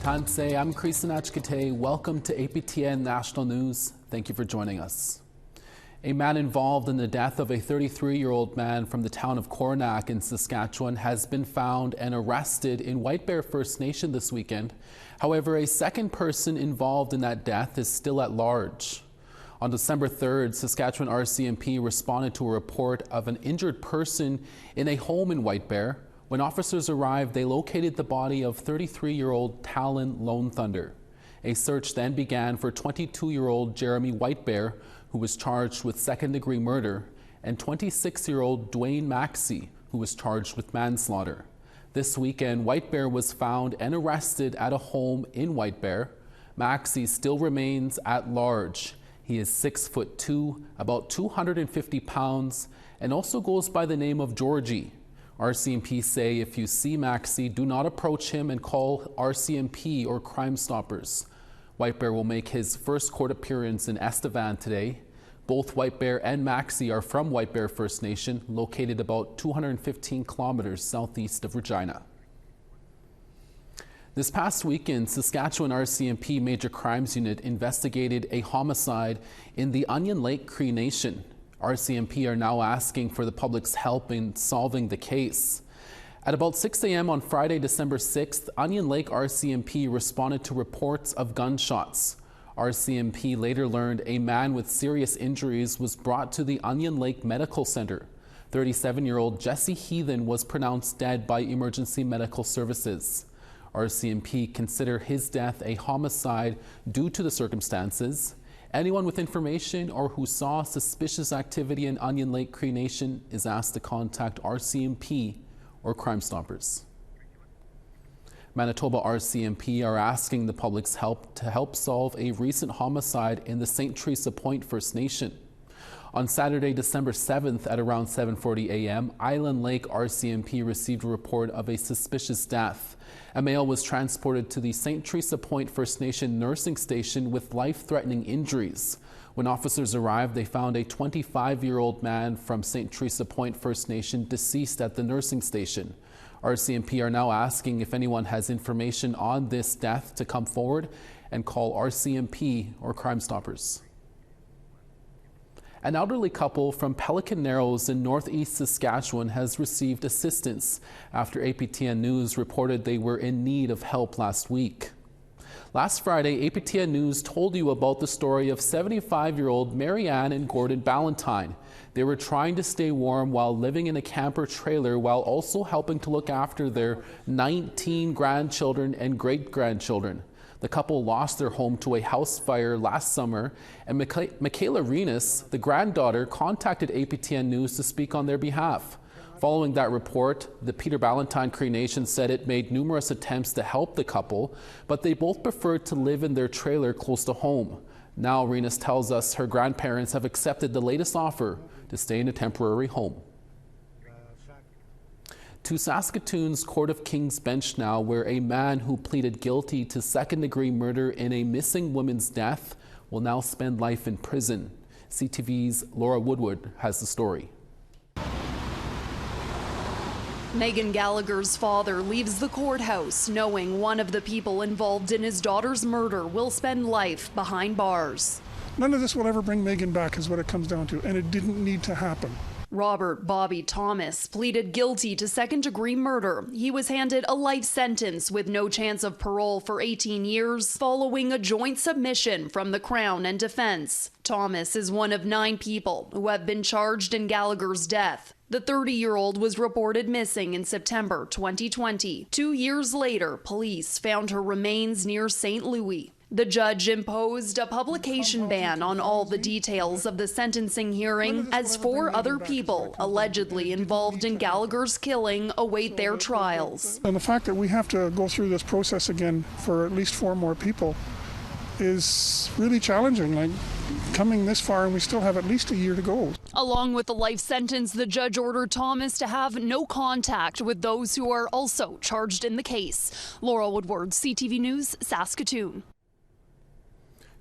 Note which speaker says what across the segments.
Speaker 1: Tansei, I'm Coronach. Welcome to APTN National News. Thank you for joining us. A man involved in the death of a 33-year-old man from the town of Coronach in Saskatchewan has been found and arrested in White Bear First Nation this weekend. However, a second person involved in that death is still at large. On December 3rd, Saskatchewan RCMP responded to a report of an injured person in a home in White Bear. When officers arrived, they located the body of 33-year-old Talon Lone Thunder. A search then began for 22-year-old Jeremy Whitebear, who was charged with second-degree murder, and 26-year-old Dwayne Maxey, who was charged with manslaughter. This weekend, Whitebear was found and arrested at a home in White Bear. Maxey still remains at large. He is 6'2", about 250 pounds, and also goes by the name of Georgie. RCMP say if you see Maxey, do not approach him and call RCMP or Crime Stoppers. White Bear will make his first court appearance in Estevan today. Both White Bear and Maxey are from White Bear First Nation, located about 215 kilometers southeast of Regina. This past weekend, Saskatchewan RCMP Major Crimes Unit investigated a homicide in the Onion Lake Cree Nation. RCMP are now asking for the public's help in solving the case. At about 6 a.m. on Friday, December 6th, Onion Lake RCMP responded to reports of gunshots. RCMP later learned a man with serious injuries was brought to the Onion Lake Medical Center. 37-year-old Jesse Heathen was pronounced dead by Emergency Medical Services. RCMP consider his death a homicide due to the circumstances. Anyone with information or who saw suspicious activity in Onion Lake Cree Nation is asked to contact RCMP or Crime Stoppers. Manitoba RCMP are asking the public's help to help solve a recent homicide in the St. Teresa Point First Nation. On Saturday, December 7th at around 7:40 a.m., Island Lake RCMP received a report of a suspicious death. A male was transported to the St. Teresa Point First Nation nursing station with life-threatening injuries. When officers arrived, they found a 25-year-old man from St. Teresa Point First Nation deceased at the nursing station. RCMP are now asking if anyone has information on this death to come forward and call RCMP or Crime Stoppers. An elderly couple from Pelican Narrows in northeast Saskatchewan has received assistance after APTN News reported they were in need of help last week. Last Friday, APTN News told you about the story of 75-year-old Marianne and Gordon Ballantyne. They were trying to stay warm while living in a camper trailer while also helping to look after their 19 grandchildren and great-grandchildren. The couple lost their home to a house fire last summer, and Michaela Renus, the granddaughter, contacted APTN News to speak on their behalf. Following that report, the Peter Ballantyne Cree Nation said it made numerous attempts to help the couple, but they both preferred to live in their trailer close to home. Now Renus tells us her grandparents have accepted the latest offer to stay in a temporary home. To Saskatoon's Court of King's Bench now, where a man who pleaded guilty to second-degree murder in a missing woman's death will now spend life in prison. CTV's Laura Woodward has the story.
Speaker 2: Megan Gallagher's father leaves the courthouse knowing one of the people involved in his daughter's murder will spend life behind bars.
Speaker 3: None of this will ever bring Megan back is what it comes down to, and it didn't need to happen.
Speaker 2: Robert Bobby Thomas pleaded guilty to second-degree murder. He was handed a life sentence with no chance of parole for 18 years following a joint submission from the Crown and defense. Thomas is one of 9 people who have been charged in Gallagher's death. The 30-year-old was reported missing in September 2020. 2 years later, police found her remains near St. Louis. The judge imposed a publication ban on all the details of the sentencing hearing as 4 other people allegedly involved in Gallagher's killing await their trials.
Speaker 3: And the fact that we have to go through this process again for at least 4 more people is really challenging. Like, coming this far and we still have at least a year to go.
Speaker 2: Along with the life sentence, the judge ordered Thomas to have no contact with those who are also charged in the case. Laura Woodward, CTV News, Saskatoon.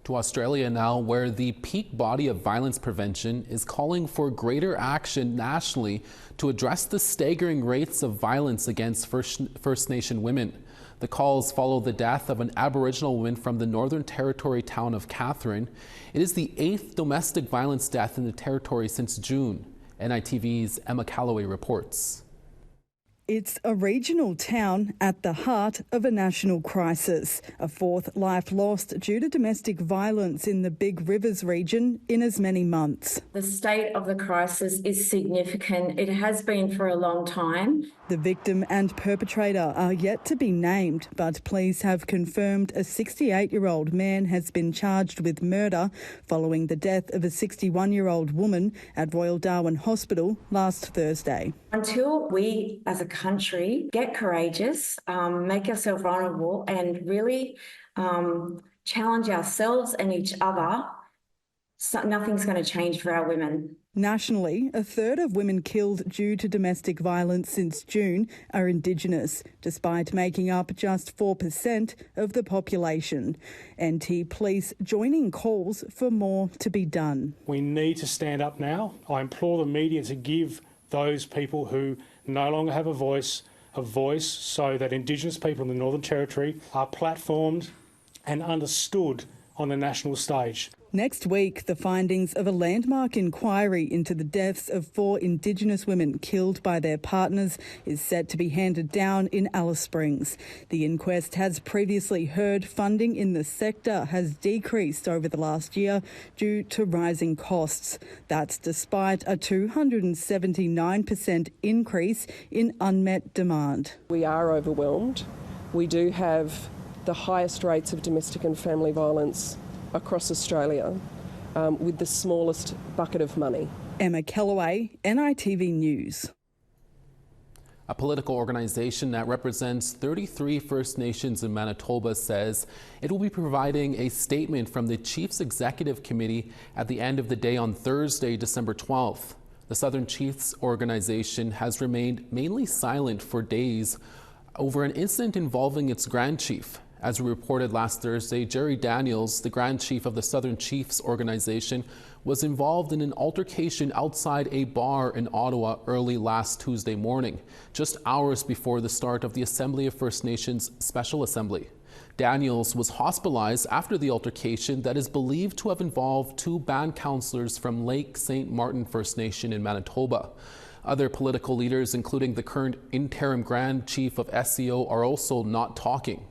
Speaker 1: To Australia now, where the peak body of violence prevention is calling for greater action nationally to address the staggering rates of violence against First Nation women. The calls follow the death of an Aboriginal woman from the Northern Territory town of Catherine. It is the 8th domestic violence death in the territory since June. NITV's Emma Calloway reports.
Speaker 4: It's a regional town at the heart of a national crisis. A fourth life lost due to domestic violence in the Big Rivers region in as many months.
Speaker 5: The state of the crisis is significant. It has been for a long time.
Speaker 4: The victim and perpetrator are yet to be named, but police have confirmed a 68-year-old man has been charged with murder following the death of a 61-year-old woman at Royal Darwin Hospital last Thursday.
Speaker 5: Until we as a country get courageous, make ourselves vulnerable and really challenge ourselves and each other, nothing's going to change for our women.
Speaker 4: Nationally, a third of women killed due to domestic violence since June are Indigenous, despite making up just 4% of the population. NT Police joining calls for more to be done.
Speaker 6: We need to stand up now. I implore the media to give those people who no longer have a voice so that Indigenous people in the Northern Territory are platformed and understood on the national stage.
Speaker 4: Next week, the findings of a landmark inquiry into the deaths of 4 Indigenous women killed by their partners is set to be handed down in Alice Springs. The inquest has previously heard funding in the sector has decreased over the last year due to rising costs. That's despite a 279% increase in unmet demand.
Speaker 7: We are overwhelmed. We do have the highest rates of domestic and family violence across Australia, with the smallest bucket of money.
Speaker 4: Emma Calloway, NITV News.
Speaker 1: A political organization that represents 33 First Nations in Manitoba says it will be providing a statement from the Chiefs Executive Committee at the end of the day on Thursday, December 12th. The Southern Chiefs organization has remained mainly silent for days over an incident involving its Grand Chief. As we reported last Thursday, Jerry Daniels, the Grand Chief of the Southern Chiefs organization, was involved in an altercation outside a bar in Ottawa early last Tuesday morning, just hours before the start of the Assembly of First Nations Special Assembly. Daniels was hospitalized after the altercation that is believed to have involved 2 band councillors from Lake St. Martin First Nation in Manitoba. Other political leaders, including the current interim Grand Chief of SCO, are also not talking.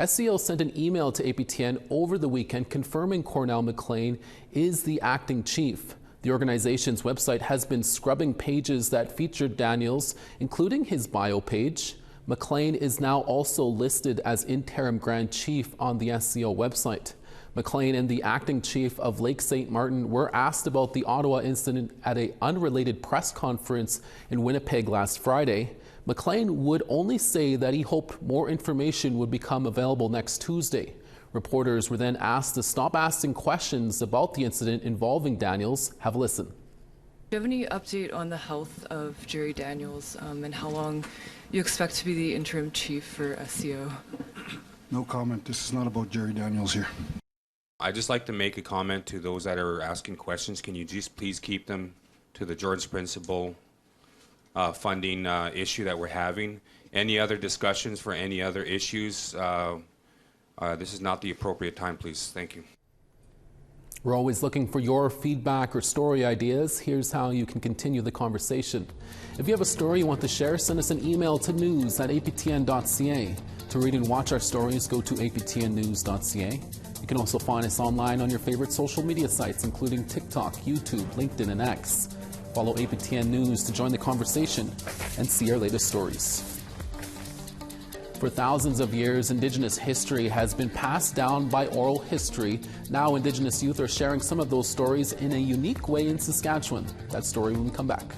Speaker 1: SCO sent an email to APTN over the weekend confirming Cornell McLean is the acting chief. The organization's website has been scrubbing pages that featured Daniels, including his bio page. McLean is now also listed as interim Grand Chief on the SCO website. McLean and the acting chief of Lake St. Martin were asked about the Ottawa incident at an unrelated press conference in Winnipeg last Friday. McLean would only say that he hoped more information would become available next Tuesday. Reporters were then asked to stop asking questions about the incident involving Daniels. Have a listen.
Speaker 8: Do you have any update on the health of Jerry Daniels and how long you expect to be the interim chief for SCO?
Speaker 9: No comment. This is not about Jerry Daniels here.
Speaker 10: I'd just like to make a comment to those that are asking questions. Can you just please keep them to the George Principle funding issue that we're having? Any other discussions for any other issues? This is not the appropriate time, please. Thank you.
Speaker 1: We're always looking for your feedback or story ideas. Here's how you can continue the conversation. If you have a story you want to share, send us an email to news@aptn.ca. To read and watch our stories, go to aptnnews.ca. You can also find us online on your favorite social media sites, including TikTok, YouTube, LinkedIn, and X. Follow APTN News to join the conversation and see our latest stories. For thousands of years, Indigenous history has been passed down by oral history. Now, Indigenous youth are sharing some of those stories in a unique way in Saskatchewan. That story when we come back.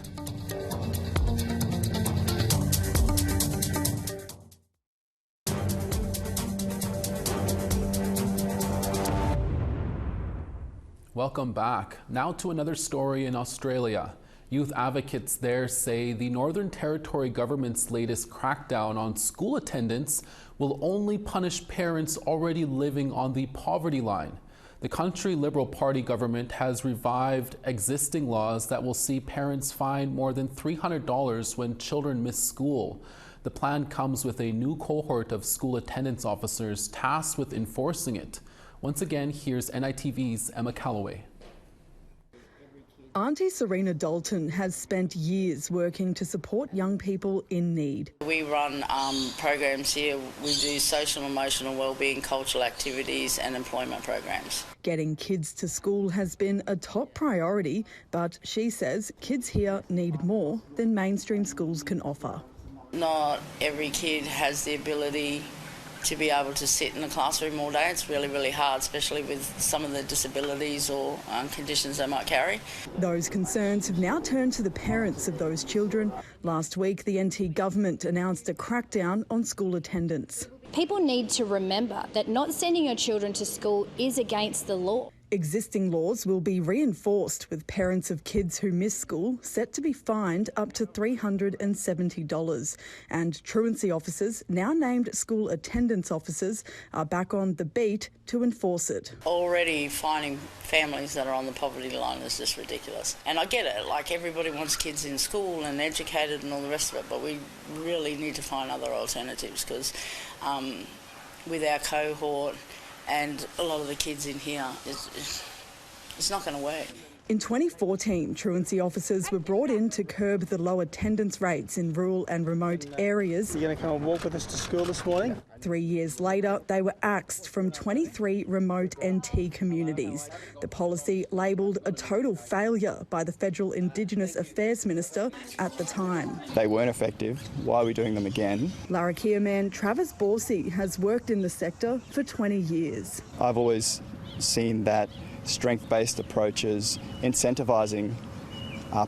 Speaker 1: Welcome back. Now to another story in Australia. Youth advocates there say the Northern Territory government's latest crackdown on school attendance will only punish parents already living on the poverty line. The country Liberal Party government has revived existing laws that will see parents fined more than $300 when children miss school. The plan comes with a new cohort of school attendance officers tasked with enforcing it. Once again, here's NITV's Emma Calloway.
Speaker 4: Auntie Serena Dalton has spent years working to support young people in need.
Speaker 11: We run programs here. We do social and emotional wellbeing, cultural activities and employment programs.
Speaker 4: Getting kids to school has been a top priority, but she says kids here need more than mainstream schools can offer.
Speaker 11: Not every kid has the ability to be able to sit in the classroom all day. It's really, really hard, especially with some of the disabilities or conditions they might carry.
Speaker 4: Those concerns have now turned to the parents of those children. Last week, the NT government announced a crackdown on school attendance.
Speaker 12: People need to remember that not sending your children to school is against the law.
Speaker 4: Existing laws will be reinforced, with parents of kids who miss school set to be fined up to $370. And truancy officers, now named school attendance officers, are back on the beat to enforce it.
Speaker 11: Already finding families that are on the poverty line is just ridiculous. And I get it, like everybody wants kids in school and educated and all the rest of it, but we really need to find other alternatives because with our cohort, and a lot of the kids in here, it's not going to work.
Speaker 4: In 2014, truancy officers were brought in to curb the low attendance rates in rural and remote areas.
Speaker 13: You're going to come and walk with us to school this morning?
Speaker 4: 3 years later, they were axed from 23 remote NT communities. The policy labelled a total failure by the Federal Indigenous Affairs Minister at the time.
Speaker 14: They weren't effective. Why are we doing them again?
Speaker 4: Larrakia man Travis Borsey has worked in the sector for 20 years.
Speaker 14: I've always seen that strength-based approaches, incentivising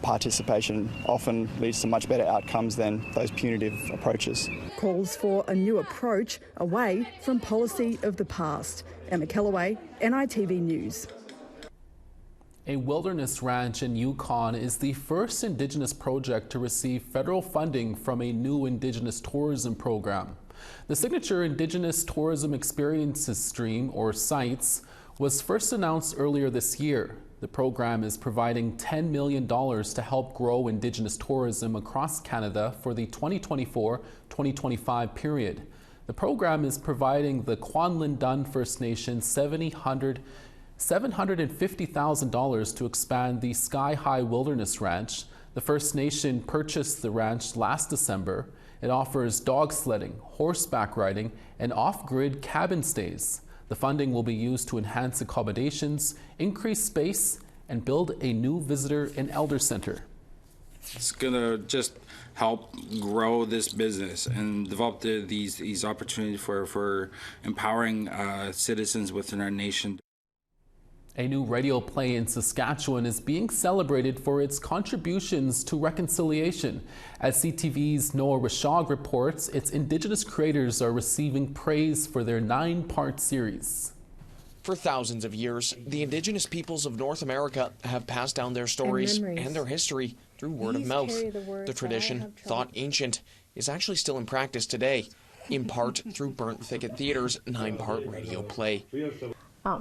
Speaker 14: participation often leads to much better outcomes than those punitive approaches.
Speaker 4: Calls for a new approach away from policy of the past. Emma Calloway, NITV News.
Speaker 1: A wilderness ranch in Yukon is the first Indigenous project to receive federal funding from a new Indigenous tourism program. The signature Indigenous Tourism Experiences Stream, or SITES, was first announced earlier this year. The program is providing $10 million to help grow Indigenous tourism across Canada for the 2024-2025 period. The program is providing the Kwanlin Dun First Nation $750,000 to expand the Sky High Wilderness Ranch. The First Nation purchased the ranch last December. It offers dog sledding, horseback riding, and off-grid cabin stays. The funding will be used to enhance accommodations, increase space, and build a new visitor and elder center.
Speaker 15: It's going to just help grow this business and develop these opportunities for empowering citizens within our nation.
Speaker 1: A new radio play in Saskatchewan is being celebrated for its contributions to reconciliation. As CTV's Noah Rashog reports, its Indigenous creators are receiving praise for their 9-part series.
Speaker 16: For thousands of years, the Indigenous peoples of North America have passed down their stories and their history through word of mouth. The tradition, thought ancient, is actually still in practice today, in part through Burnt Thicket Theatre's 9-part radio play.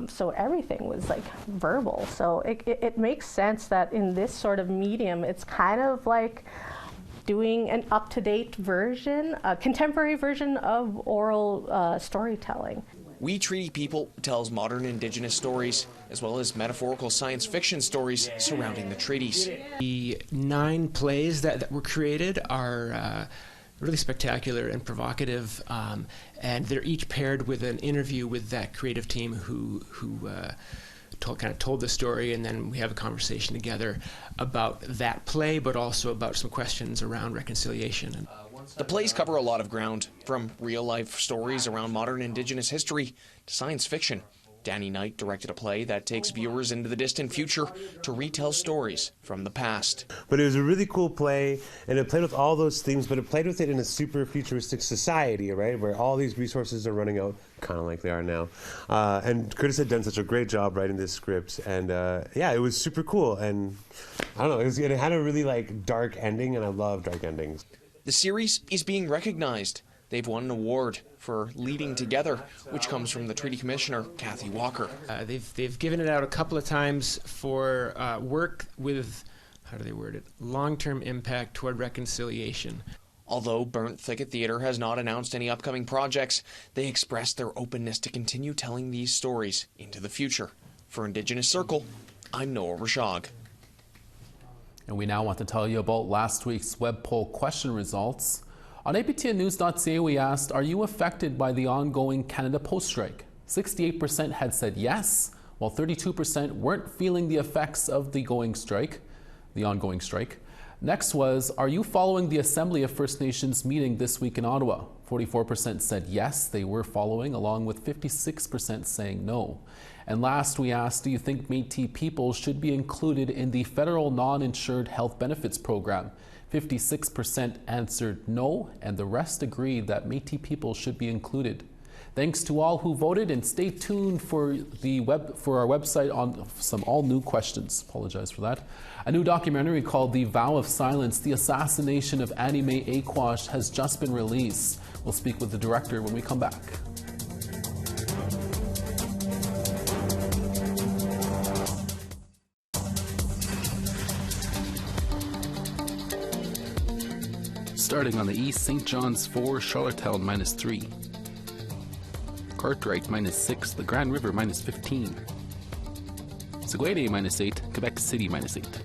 Speaker 17: So everything was like verbal. So it makes sense that in this sort of medium, it's kind of like doing an up-to-date version, a contemporary version of oral storytelling.
Speaker 16: We Treaty People tells modern Indigenous stories, as well as metaphorical science fiction stories surrounding the treaties.
Speaker 18: The 9 plays that were created are really spectacular and provocative, and they're each paired with an interview with that creative team who told the story, and then we have a conversation together about that play, but also about some questions around reconciliation.
Speaker 16: The plays cover a lot of ground, from real-life stories around modern Indigenous history to science fiction. Danny Knight directed a play that takes viewers into the distant future to retell stories from the past.
Speaker 19: But it was a really cool play, and it played with all those themes, but it played with it in a super futuristic society, right, where all these resources are running out, kind of like they are now. And Curtis had done such a great job writing this script, and yeah, it was super cool. And I don't know, it had a really dark ending, and I love dark endings.
Speaker 16: The series is being recognized. They've won an award for Leading Together, which comes from the Treaty Commissioner, Kathy Walker.
Speaker 18: They've given it out a couple of times for work with, how do they word it, long-term impact toward reconciliation.
Speaker 16: Although Burnt Thicket Theatre has not announced any upcoming projects, they expressed their openness to continue telling these stories into the future. For Indigenous Circle, I'm Noah Rashog.
Speaker 1: And we now want to tell you about last week's web poll question results. On aptnnews.ca, we asked, are you affected by the ongoing Canada Post strike? 68% had said yes, while 32% weren't feeling the effects of the ongoing strike. Next was, are you following the Assembly of First Nations meeting this week in Ottawa? 44% said yes, they were following, along with 56% saying no. And last, we asked, do you think Métis people should be included in the federal non-insured health benefits program? 56% answered no, and the rest agreed that Métis people should be included. Thanks to all who voted, and stay tuned for our website on some all new questions. Apologize for that. A new documentary called The Vow of Silence, The Assassination of Annie Mae Aquash has just been released. We'll speak with the director when we come back. Starting on the east, St. John's 4, Charlottetown -3. Cartwright -6, the Grand River -15. Seguede -8, Quebec City -8.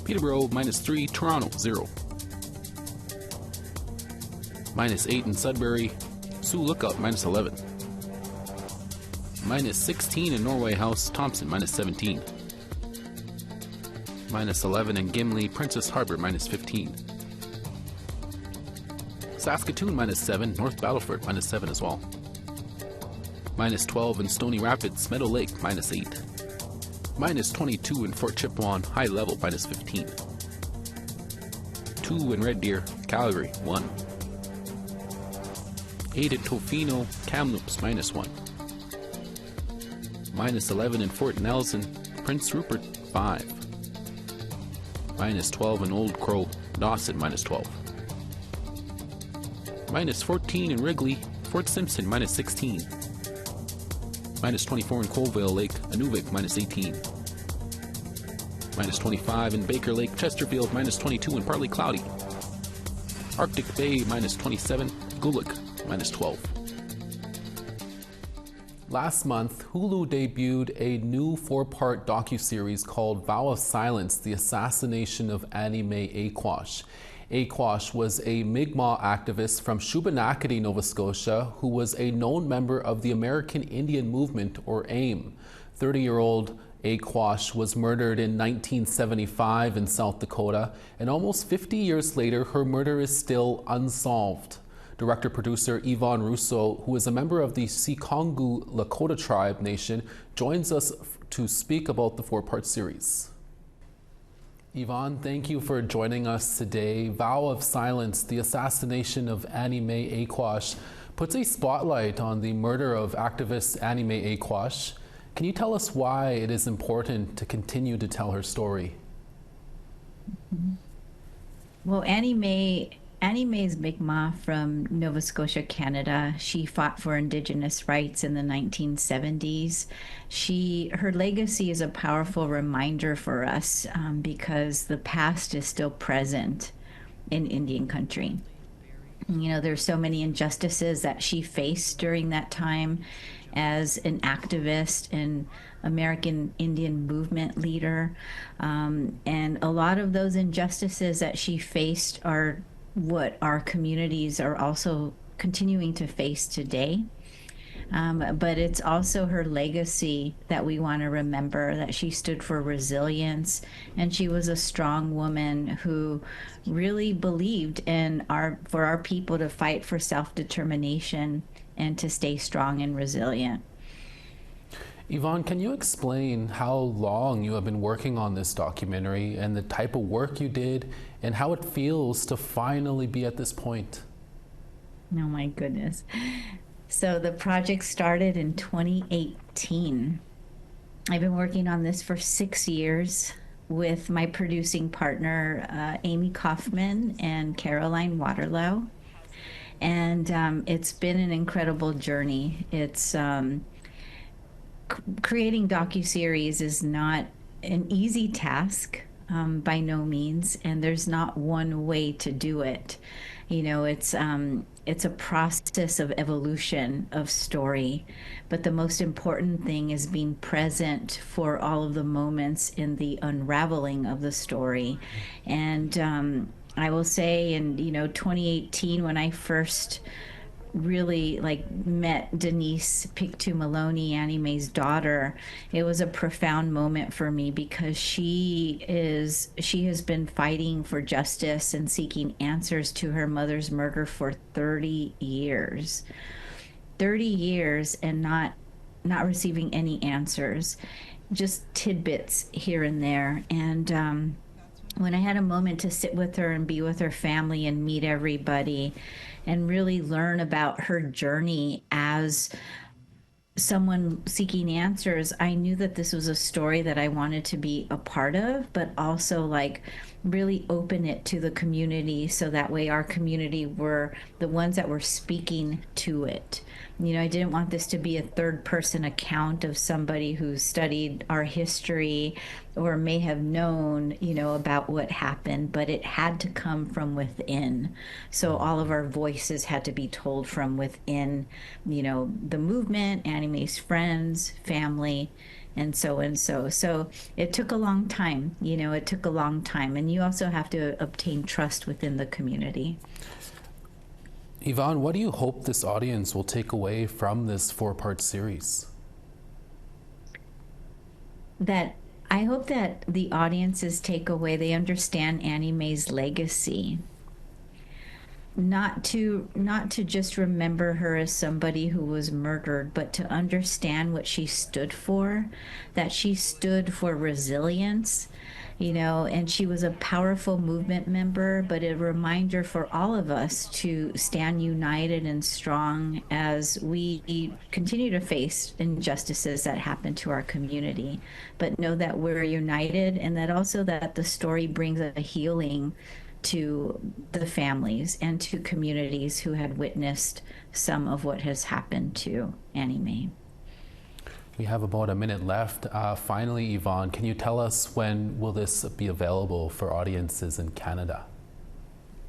Speaker 1: Peterborough -3, Toronto 0. -8 in Sudbury, Sioux Lookout -11. -16 in Norway House, Thompson -17. -11 in Gimli, Princess Harbour -15. Saskatoon -7, North Battleford -7 as well. -12 in Stony Rapids, Meadow Lake -8. -22 in Fort Chipewyan, High Level -15. 2 in Red Deer, Calgary 1. 8 in Tofino, Kamloops -1. -11 in Fort Nelson, Prince Rupert 5. -12 in Old Crow, Dawson -12. -14 in Wrigley, Fort Simpson -16. -24 in Colville Lake, Inuvik -18. -25 in Baker Lake, Chesterfield -22 and partly cloudy. Arctic Bay -27, Gulick -12. Last month, Hulu debuted a new 4-part docuseries called Vow of Silence, The Assassination of Annie Mae Aquash. Aquash was a Mi'kmaq activist from Shubenacadie, Nova Scotia, who was a known member of the American Indian Movement, or AIM. 30-year-old Aquash was murdered in 1975 in South Dakota, and almost 50 years later, her murder is still unsolved. Director-producer Yvonne Rousseau, who is a member of the Sikongu Lakota Tribe Nation, joins us to speak about the 4-part series. Yvonne, thank you for joining us today. Vow of Silence, The Assassination of Annie Mae Aquash, puts a spotlight on the murder of activist Annie Mae Aquash. Can you tell us why it is important to continue to tell her story?
Speaker 20: Well, Annie Mae's Mi'kmaq from Nova Scotia, Canada. She fought for Indigenous rights in the 1970s. Her legacy is a powerful reminder for us because the past is still present in Indian country. You know, there's so many injustices that she faced during that time as an activist and American Indian movement leader. And a lot of those injustices that she faced are what our communities are also continuing to face today. But it's also her legacy that we want to remember, that she stood for resilience, and she was a strong woman who really believed in for our people to fight for self-determination and to stay strong and resilient.
Speaker 1: Yvonne, can you explain how long you have been working on this documentary and the type of work you did and how it feels to finally be at this point?
Speaker 20: Oh my goodness. So the project started in 2018. I've been working on this for 6 years with my producing partner, Amy Kaufman and Caroline Waterlow. And it's been an incredible journey. It's creating docuseries is not an easy task. by no means, and there's not one way to do it. You know, it's a process of evolution of story, but the most important thing is being present for all of the moments in the unraveling of the story. And I will say, in 2018, when I first really met Denise Pictou Maloney, Annie Mae's daughter, it was a profound moment for me, because she has been fighting for justice and seeking answers to her mother's murder for 30 years. 30 years and not receiving any answers, just tidbits here and there. And when I had a moment to sit with her and be with her family and meet everybody and really learn about her journey as someone seeking answers, I knew that this was a story that I wanted to be a part of, but also really open it to the community, so that way our community were the ones that were speaking to it. I didn't want this to be a third-person account of somebody who studied our history or may have known, about what happened, but it had to come from within. So all of our voices had to be told from within, the movement, Annie Mae's friends, family, and so. So it took a long time, it took a long time. And you also have to obtain trust within the community.
Speaker 1: Yvonne, what do you hope this audience will take away from this 4-part series?
Speaker 20: That I hope that the audiences take away, they understand Annie Mae's legacy. Not to just remember her as somebody who was murdered, but to understand what she stood for, that she stood for resilience, and she was a powerful movement member, but a reminder for all of us to stand united and strong as we continue to face injustices that happen to our community, but know that we're united, and that also that the story brings a healing to the families and to communities who had witnessed some of what has happened to Annie Mae.
Speaker 1: We have about a minute left. Finally, Yvonne, can you tell us when will this be available for audiences in Canada?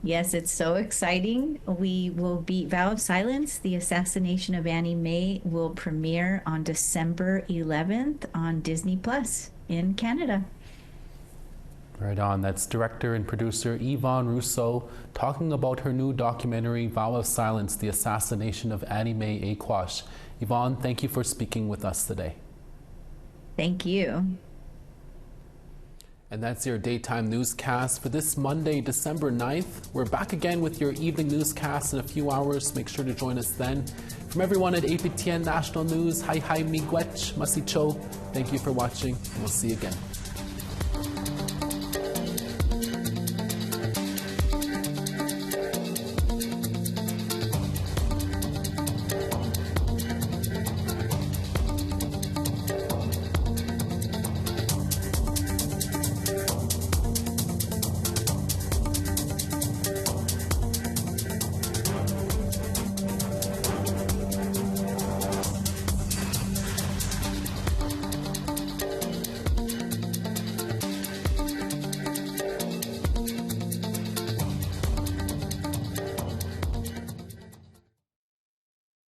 Speaker 20: Yes, it's so exciting. We will be Vow of Silence, The Assassination of Annie Mae, will premiere on December 11th on Disney Plus in Canada.
Speaker 1: Right on. That's director and producer Yvonne Rousseau talking about her new documentary, Vow of Silence, The Assassination of Annie Mae Aquash. Yvonne, thank you for speaking with us today.
Speaker 20: Thank you.
Speaker 1: And that's your daytime newscast for this Monday, December 9th. We're back again with your evening newscast in a few hours. Make sure to join us then. From everyone at APTN National News, hi miigwech, masicho. Thank you for watching, and we'll see you again.